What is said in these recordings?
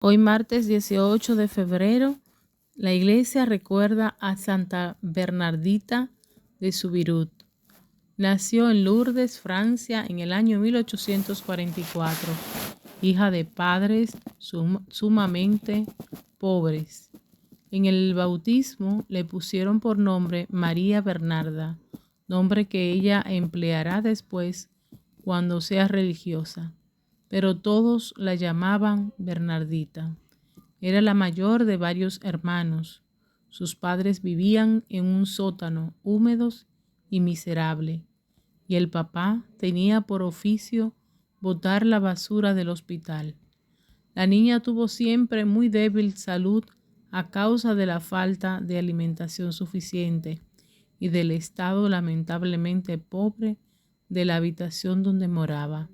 Hoy martes 18 de febrero, la iglesia recuerda a Santa Bernardita de Soubirous. Nació en Lourdes, Francia, en el año 1844, hija de padres sumamente pobres. En el bautismo le pusieron por nombre María Bernarda, nombre que ella empleará después cuando sea religiosa, pero todos la llamaban Bernardita. Era la mayor de varios hermanos. Sus padres vivían en un sótano húmedos y miserable, y el papá tenía por oficio botar la basura del hospital. La niña tuvo siempre muy débil salud a causa de la falta de alimentación suficiente y del estado lamentablemente pobre de la habitación donde moraba.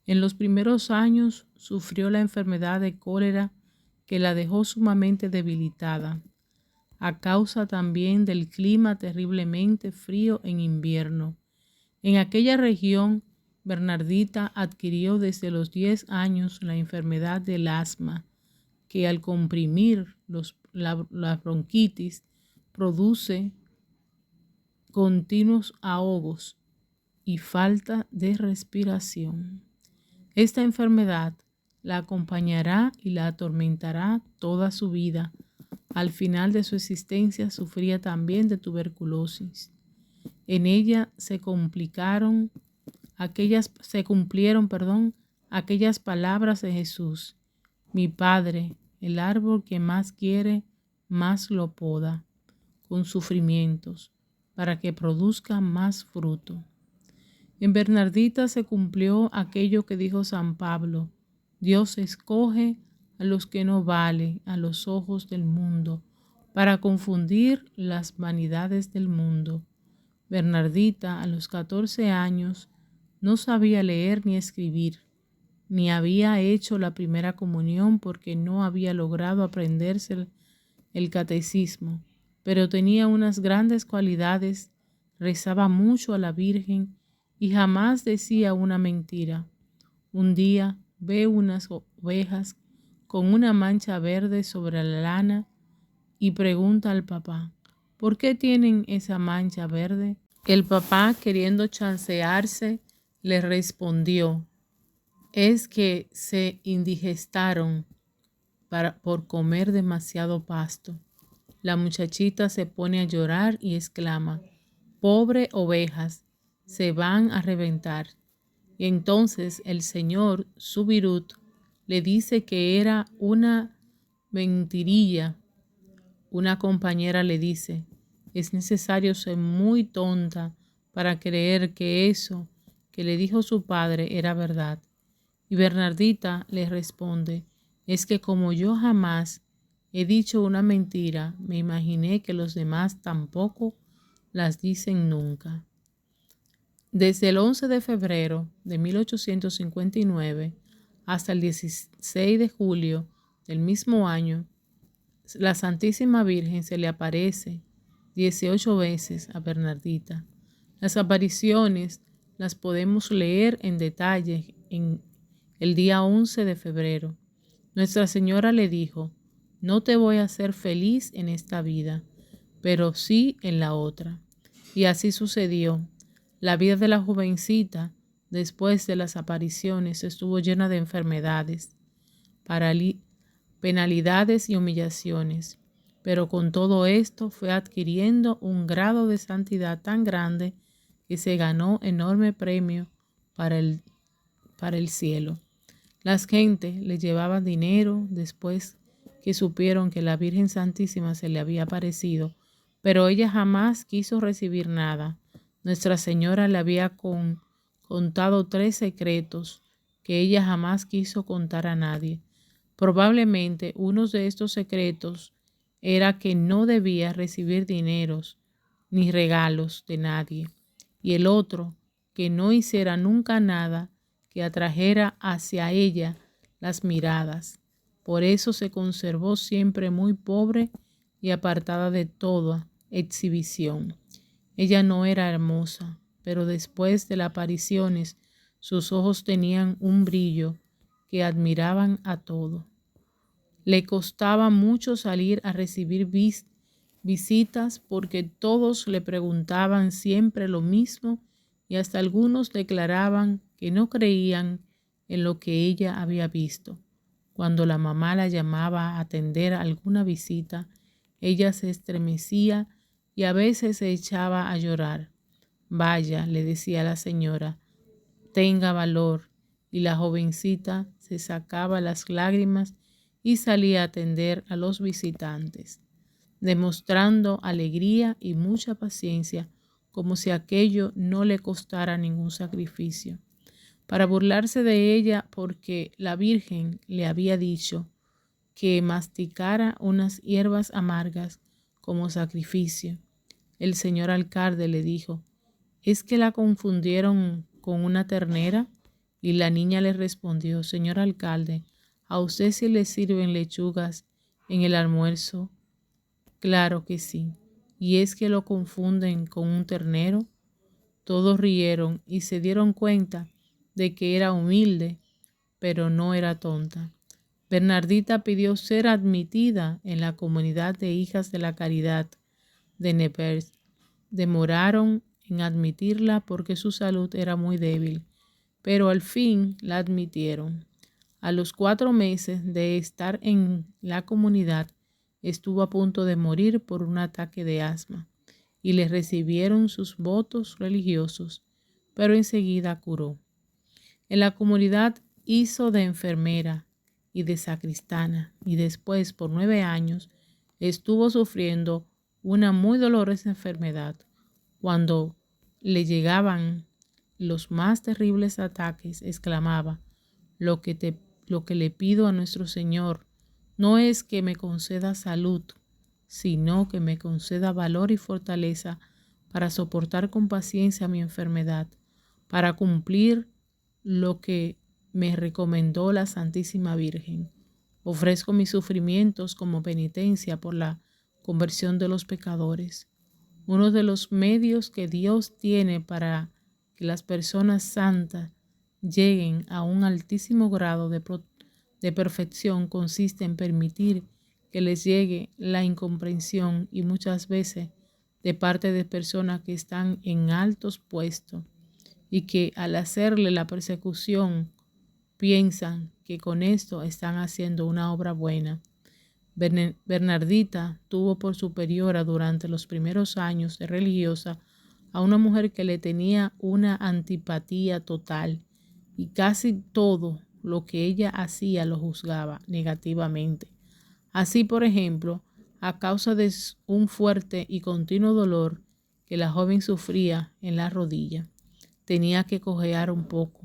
En los primeros años sufrió la enfermedad de cólera que la dejó sumamente debilitada, a causa también del clima terriblemente frío en invierno. En aquella región, Bernardita adquirió desde los 10 años la enfermedad del asma, que al comprimir la bronquitis produce continuos ahogos y falta de respiración. Esta enfermedad la acompañará y la atormentará toda su vida. Al final de su existencia sufría también de tuberculosis. En ella se cumplieron aquellas palabras de Jesús: mi Padre, el árbol que más quiere, más lo poda, con sufrimientos, para que produzca más fruto. En Bernardita se cumplió aquello que dijo San Pablo: Dios escoge a los que no vale a los ojos del mundo, para confundir las vanidades del mundo. Bernardita, a los 14 años, no sabía leer ni escribir, ni había hecho la primera comunión porque no había logrado aprenderse el catecismo, pero tenía unas grandes cualidades, rezaba mucho a la Virgen y jamás decía una mentira. Un día ve unas ovejas con una mancha verde sobre la lana y pregunta al papá: ¿por qué tienen esa mancha verde? El papá, queriendo chancearse, le respondió: es que se indigestaron por comer demasiado pasto. La muchachita se pone a llorar y exclama: pobre ovejas, se van a reventar. Y entonces el señor Soubirous le dice que era una mentirilla. Una compañera le dice: es necesario ser muy tonta para creer que eso que le dijo su padre era verdad. Y Bernardita le responde: es que como yo jamás he dicho una mentira, me imaginé que los demás tampoco las dicen nunca. Desde el 11 de febrero de 1859 hasta el 16 de julio del mismo año, la Santísima Virgen se le aparece 18 veces a Bernardita. Las apariciones las podemos leer en detalle en el día 11 de febrero. Nuestra Señora le dijo: no te voy a hacer feliz en esta vida, pero sí en la otra. Y así sucedió. La vida de la jovencita, después de las apariciones, estuvo llena de enfermedades, penalidades y humillaciones, pero con todo esto fue adquiriendo un grado de santidad tan grande que se ganó enorme premio para el cielo. Las gentes le llevaban dinero después que supieron que la Virgen Santísima se le había aparecido, pero ella jamás quiso recibir nada. Nuestra Señora le había contado 3 secretos que ella jamás quiso contar a nadie. Probablemente uno de estos secretos era que no debía recibir dineros ni regalos de nadie, y el otro, que no hiciera nunca nada que atrajera hacia ella las miradas. Por eso se conservó siempre muy pobre y apartada de toda exhibición. Ella no era hermosa, pero después de las apariciones sus ojos tenían un brillo que admiraban a todos. Le costaba mucho salir a recibir visitas porque todos le preguntaban siempre lo mismo y hasta algunos declaraban que no creían en lo que ella había visto. Cuando la mamá la llamaba a atender alguna visita, ella se estremecía y a veces se echaba a llorar. Vaya, le decía la señora, tenga valor. Y la jovencita se sacaba las lágrimas y salía a atender a los visitantes, demostrando alegría y mucha paciencia, como si aquello no le costara ningún sacrificio. Para burlarse de ella porque la Virgen le había dicho que masticara unas hierbas amargas como sacrificio, el señor alcalde le dijo, ¿es que la confundieron con una ternera? Y la niña le respondió, señor alcalde, ¿a usted sí le sirven lechugas en el almuerzo? Claro que sí. ¿Y es que lo confunden con un ternero? Todos rieron y se dieron cuenta de que era humilde, pero no era tonta. Bernardita pidió ser admitida en la comunidad de hijas de la caridad de Nevers. Demoraron en admitirla porque su salud era muy débil, pero al fin la admitieron. A los 4 meses de estar en la comunidad, estuvo a punto de morir por un ataque de asma y le recibieron sus votos religiosos, pero enseguida curó. En la comunidad hizo de enfermera y de sacristana y después por 9 años estuvo sufriendo una muy dolorosa enfermedad. Cuando le llegaban los más terribles ataques, exclamaba, lo que le pido a nuestro Señor no es que me conceda salud, sino que me conceda valor y fortaleza para soportar con paciencia mi enfermedad, para cumplir lo que me recomendó la Santísima Virgen. Ofrezco mis sufrimientos como penitencia por la conversión de los pecadores. Uno de los medios que Dios tiene para que las personas santas lleguen a un altísimo grado de perfección consiste en permitir que les llegue la incomprensión y muchas veces de parte de personas que están en altos puestos y que al hacerle la persecución piensan que con esto están haciendo una obra buena. Bernardita tuvo por superiora durante los primeros años de religiosa a una mujer que le tenía una antipatía total y casi todo lo que ella hacía lo juzgaba negativamente. Así, por ejemplo, a causa de un fuerte y continuo dolor que la joven sufría en la rodilla, tenía que cojear un poco.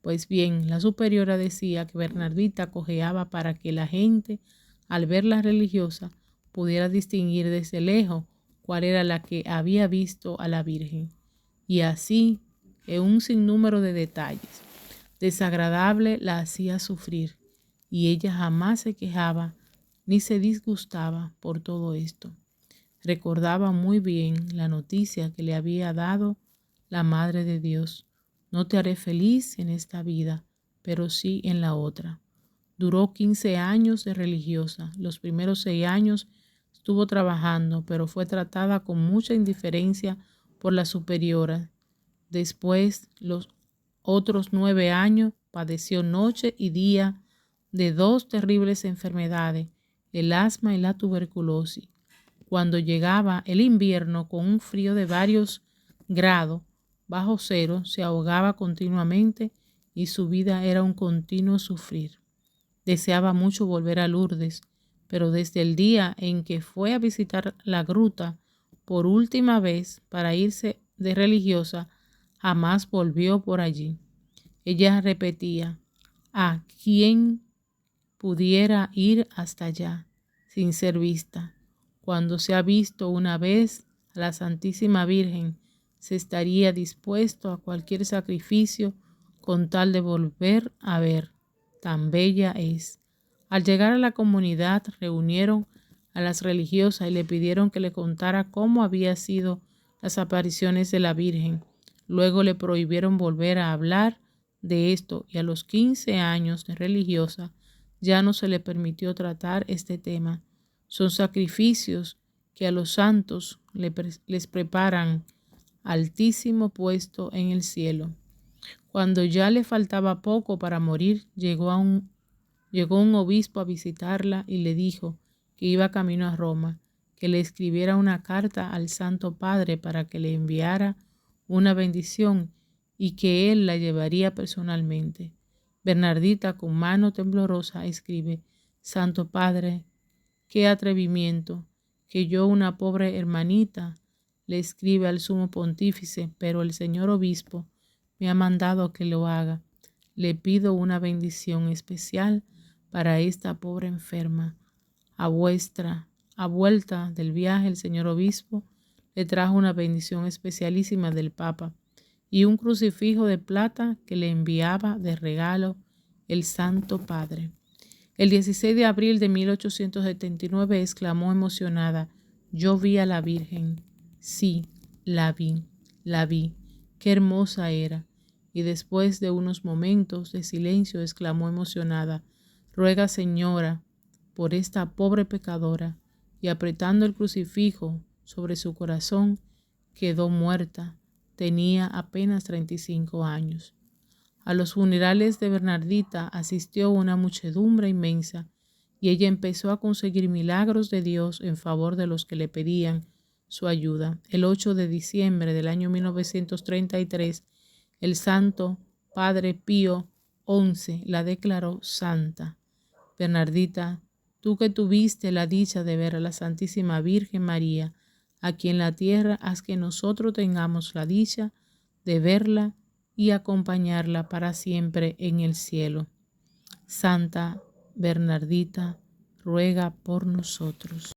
Pues bien, la superiora decía que Bernardita cojeaba para que la gente, al verla religiosa, pudiera distinguir desde lejos cuál era la que había visto a la Virgen. Y así, en un sinnúmero de detalles, desagradable la hacía sufrir, y ella jamás se quejaba ni se disgustaba por todo esto. Recordaba muy bien la noticia que le había dado la Madre de Dios. No te haré feliz en esta vida, pero sí en la otra. Duró 15 años de religiosa. Los primeros 6 años estuvo trabajando, pero fue tratada con mucha indiferencia por la superiora. Después, los otros 9 años, padeció noche y día de 2 terribles enfermedades, el asma y la tuberculosis. Cuando llegaba el invierno con un frío de varios grados bajo cero, se ahogaba continuamente y su vida era un continuo sufrir. Deseaba mucho volver a Lourdes, pero desde el día en que fue a visitar la gruta por última vez para irse de religiosa, jamás volvió por allí. Ella repetía, ¿a quién pudiera ir hasta allá sin ser vista? Cuando se ha visto una vez a la Santísima Virgen, se estaría dispuesto a cualquier sacrificio con tal de volver a ver. Tan bella es. Al llegar a la comunidad, reunieron a las religiosas y le pidieron que le contara cómo habían sido las apariciones de la Virgen. Luego le prohibieron volver a hablar de esto y a los 15 años de religiosa ya no se le permitió tratar este tema. Son sacrificios que a los santos les preparan altísimo puesto en el cielo. Cuando ya le faltaba poco para morir, llegó un obispo a visitarla y le dijo que iba camino a Roma, que le escribiera una carta al Santo Padre para que le enviara una bendición y que él la llevaría personalmente. Bernardita, con mano temblorosa, escribe: Santo Padre, qué atrevimiento, que yo, una pobre hermanita, le escribe al sumo pontífice, pero el señor obispo me ha mandado que lo haga. Le pido una bendición especial para esta pobre enferma. A vuelta del viaje, el señor obispo le trajo una bendición especialísima del Papa y un crucifijo de plata que le enviaba de regalo el Santo Padre. El 16 de abril de 1879 exclamó emocionada: yo vi a la Virgen. Sí, la vi. Qué hermosa era. Y después de unos momentos de silencio exclamó emocionada: ruega, Señora, por esta pobre pecadora. Y apretando el crucifijo sobre su corazón, quedó muerta. Tenía apenas 35 años. A los funerales de Bernardita asistió una muchedumbre inmensa y ella empezó a conseguir milagros de Dios en favor de los que le pedían su ayuda. El 8 de diciembre del año 1933, el Santo Padre Pío XI la declaró santa. Bernardita, tú que tuviste la dicha de ver a la Santísima Virgen María aquí en la tierra, haz que nosotros tengamos la dicha de verla y acompañarla para siempre en el cielo. Santa Bernardita, ruega por nosotros.